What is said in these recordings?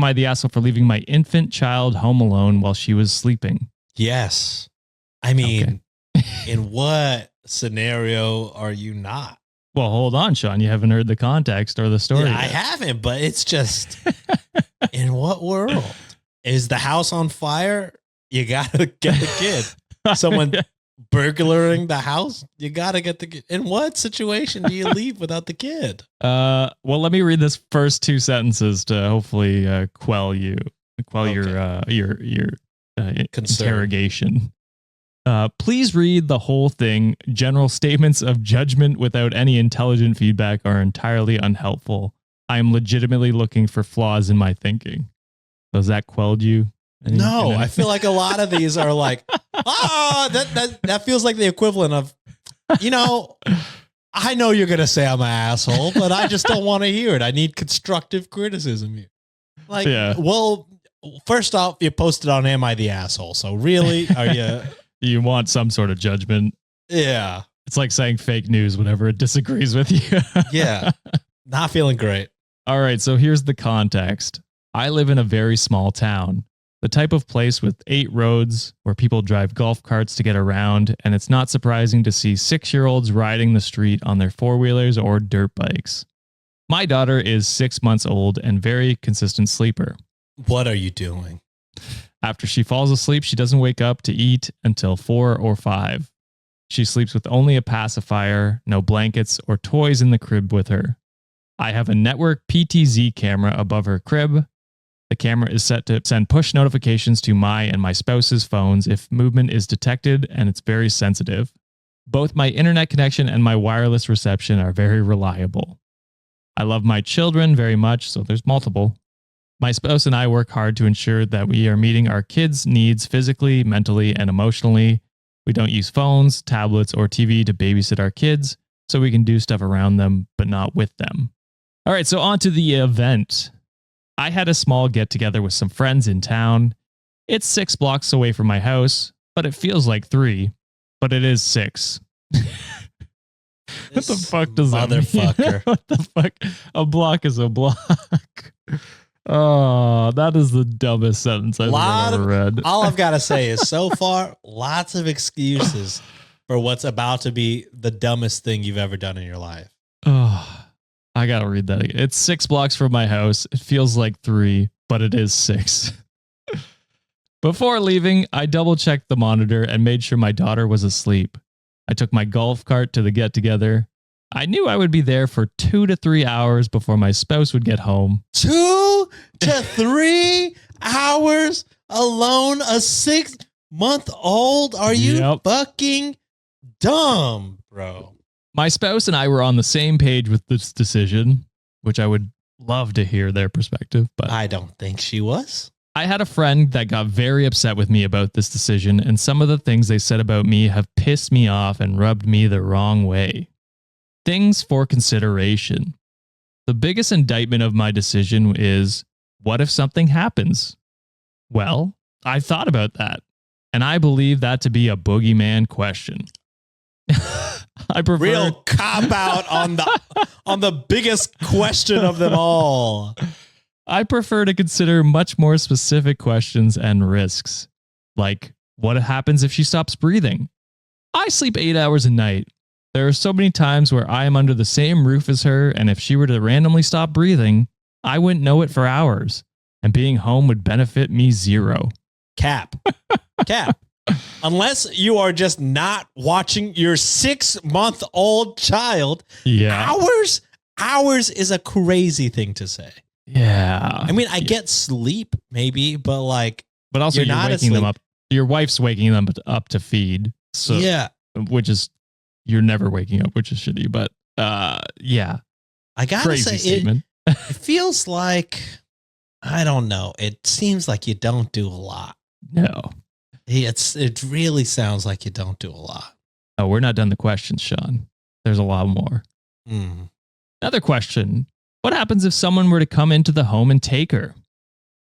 Am I the asshole for leaving my infant child home alone while she was sleeping? Yes. I mean, in what scenario are you not? Well, hold on, Sean. You haven't heard the context or the story. Yeah, I haven't, but it's just, in what world? Is the house on fire? You got to get the kid. Someone burglaring the house? You got to get the kid. In what situation do you leave without the kid? Well, let me read this first two sentences to hopefully quell your interrogation. Please read the whole thing. General statements of judgment without any intelligent feedback are entirely unhelpful. I am legitimately looking for flaws in my thinking. So has that quelled you? No, I feel like a lot of these are like, that feels like the equivalent of, I know you're going to say I'm an asshole, but I just don't want to hear it. I need constructive criticism here. Like, well, first off, you posted on Am I the Asshole? So really, are you... You want some sort of judgment. Yeah. It's like saying fake news whenever it disagrees with you. Yeah. Not feeling great. All right. So here's the context. I live in a very small town, the type of place with 8 roads where people drive golf carts to get around. And it's not surprising to see 6-year-olds riding the street on their 4-wheelers or dirt bikes. My daughter is 6 months old and very consistent sleeper. What are you doing? After she falls asleep, she doesn't wake up to eat until 4 or 5. She sleeps with only a pacifier, no blankets or toys in the crib with her. I have a network PTZ camera above her crib. The camera is set to send push notifications to my and my spouse's phones if movement is detected, and it's very sensitive. Both my internet connection and my wireless reception are very reliable. I love my children very much, so there's multiple. My spouse and I work hard to ensure that we are meeting our kids' needs physically, mentally, and emotionally. We don't use phones, tablets, or TV to babysit our kids, so we can do stuff around them, but not with them. All right, so on to the event. I had a small get-together with some friends in town. It's 6 blocks away from my house, but it feels like 3, but it is 6. What the fuck does that mean? Motherfucker. What the fuck? A block is a block. Oh, that is the dumbest sentence I've ever read. All I've got to say is so far, lots of excuses for what's about to be the dumbest thing you've ever done in your life. Oh, I got to read that again. It's 6 blocks from my house. It feels like 3, but it is 6. Before leaving, I double-checked the monitor and made sure my daughter was asleep. I took my golf cart to the get-together. I knew I would be there for 2 to 3 hours before my spouse would get home. 2 to 3 hours alone? A 6-month-old? Are you fucking dumb, bro? My spouse and I were on the same page with this decision, which I would love to hear their perspective, but I don't think she was. I had a friend that got very upset with me about this decision, and some of the things they said about me have pissed me off and rubbed me the wrong way. Things for consideration. The biggest indictment of my decision is, what if something happens? Well, I've thought about that, and I believe that to be a boogeyman question. I prefer real cop out on the biggest question of them all. I prefer to consider much more specific questions and risks, like what happens if she stops breathing? I sleep 8 hours a night. There are so many times where I am under the same roof as her, and if she were to randomly stop breathing, I wouldn't know it for hours, and being home would benefit me 0. Cap. Unless you are just not watching your 6-month-old child. Yeah. Hours is a crazy thing to say. Yeah. I mean, I get sleep maybe, but also you're not waking them up. Your wife's waking them up to feed. So yeah. Which is, you're never waking up, which is shitty, but yeah. I gotta Crazy say, statement. It feels like, I don't know. It seems like you don't do a lot. No. It really sounds like you don't do a lot. Oh, we're not done the questions, Sean. There's a lot more. Another question. What happens if someone were to come into the home and take her?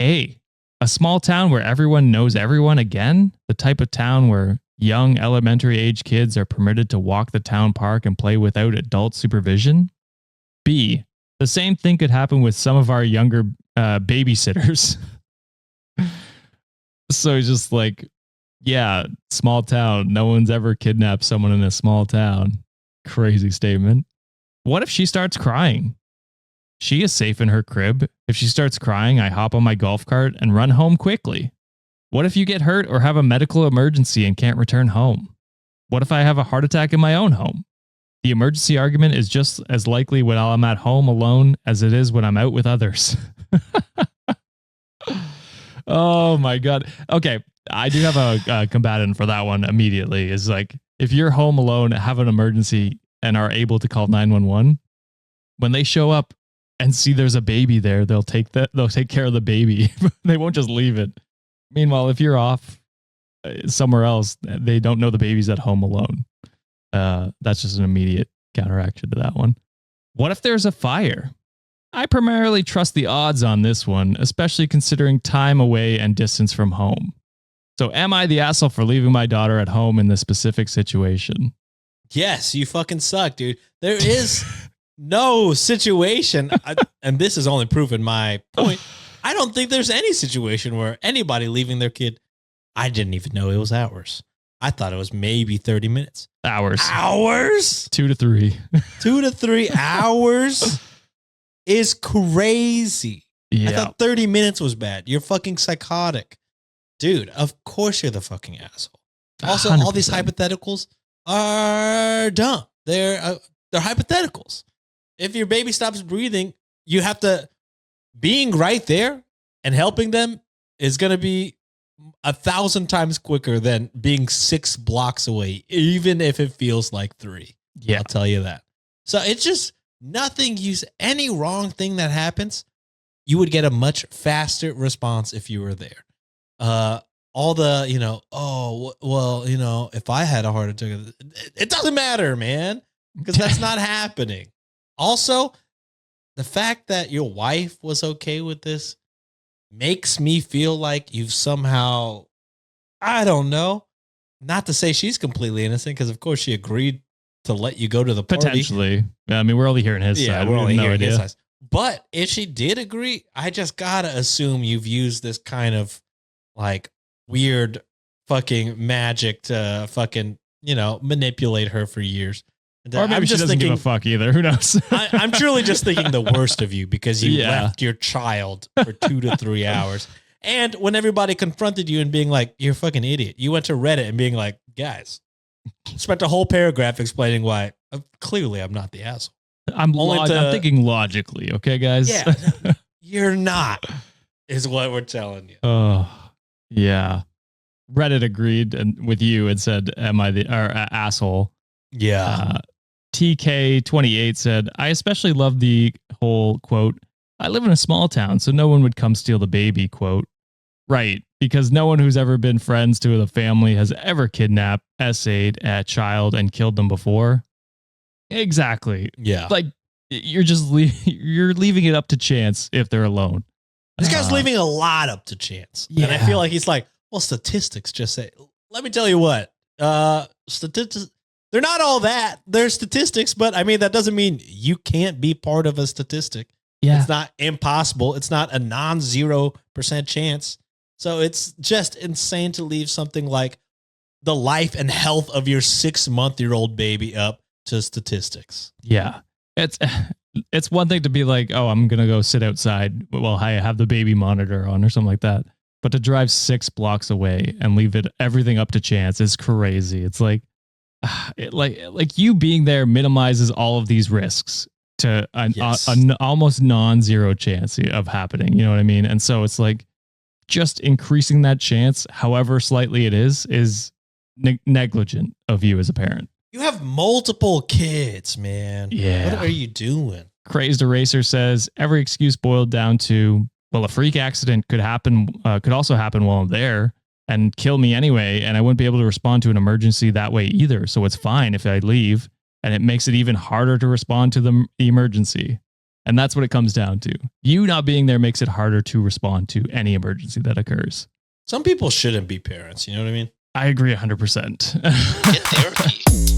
A small town where everyone knows everyone again? The type of town where young elementary age kids are permitted to walk the town park and play without adult supervision? B, the same thing could happen with some of our younger babysitters. So he's just like, yeah, small town. No one's ever kidnapped someone in a small town. Crazy statement. What if she starts crying? She is safe in her crib. If she starts crying, I hop on my golf cart and run home quickly. What if you get hurt or have a medical emergency and can't return home? What if I have a heart attack in my own home? The emergency argument is just as likely when I'm at home alone as it is when I'm out with others. Oh my God. Okay. I do have a combatant for that one immediately. Is like, if you're home alone, have an emergency and are able to call 911, when they show up and see there's a baby there, they'll take care of the baby. They won't just leave it. Meanwhile, if you're off somewhere else, they don't know the baby's at home alone. That's just an immediate counteraction to that one. What if there's a fire? I primarily trust the odds on this one, especially considering time away and distance from home. So am I the asshole for leaving my daughter at home in this specific situation? Yes, you fucking suck, dude. There is no situation, and this is only proving my point. I don't think there's any situation where anybody leaving their kid. I didn't even know it was hours. I thought it was maybe 30 minutes. Hours. 2 to 3. 2 to 3 hours is crazy. Yeah. I thought 30 minutes was bad. You're fucking psychotic. Dude, of course you're the fucking asshole. Also, 100%. all these hypotheticals are dumb. They're hypotheticals. If your baby stops breathing, you have to, being right there and helping them is going to be 1,000 times quicker than being 6 blocks away, even if it feels like 3. Yeah. I'll tell you that. So it's just nothing. Any wrong thing that happens, you would get a much faster response if you were there. All the, if I had a heart attack, it doesn't matter, man, because that's not happening. Also, the fact that your wife was okay with this makes me feel like you've somehow, I don't know, not to say she's completely innocent, because of course she agreed to let you go to the party. Potentially. I mean, we're only hearing his side. We're only no hearing idea. his side. But if she did agree, I just gotta assume you've used this kind of like weird fucking magic to fucking, manipulate her for years. Or maybe she doesn't give a fuck either. Who knows? I'm truly just thinking the worst of you because you left your child for 2 to 3 hours. And when everybody confronted you and being like, you're a fucking idiot, you went to Reddit and being like, guys, spent a whole paragraph explaining why clearly I'm not the asshole. I'm thinking logically. Okay, guys? Yeah, you're not, is what we're telling you. Oh, yeah. Reddit agreed with you and said, am I the asshole? Yeah. TK28 said, I especially love the whole quote, I live in a small town, so no one would come steal the baby quote. Right. Because no one who's ever been friends to the family has ever kidnapped, essayed a child and killed them before. Exactly. Yeah. Like you're just you're leaving it up to chance if they're alone. This guy's leaving a lot up to chance. Yeah. And I feel like he's like, well, statistics just say, let me tell you what, statistics, they're not all that. They're statistics, but I mean, that doesn't mean you can't be part of a statistic. Yeah. It's not impossible. It's not a non-0% chance. So it's just insane to leave something like the life and health of your 6-month-old baby up to statistics. Yeah. It's one thing to be like, oh, I'm going to go sit outside while I have the baby monitor on or something like that. But to drive 6 blocks away and leave everything up to chance is crazy. It's like, like you being there minimizes all of these risks to an almost non-zero chance of happening. You know what I mean? And so it's like just increasing that chance, however slightly it is negligent of you as a parent. You have multiple kids, man. Yeah. What are you doing? Crazed Eraser says every excuse boiled down to, well, a freak accident could also happen while I'm there and kill me anyway, and I wouldn't be able to respond to an emergency that way either. So it's fine if I leave, and it makes it even harder to respond to the emergency. And that's what it comes down to. You not being there makes it harder to respond to any emergency that occurs. Some people shouldn't be parents, you know what I mean? I agree 100%. Get therapy.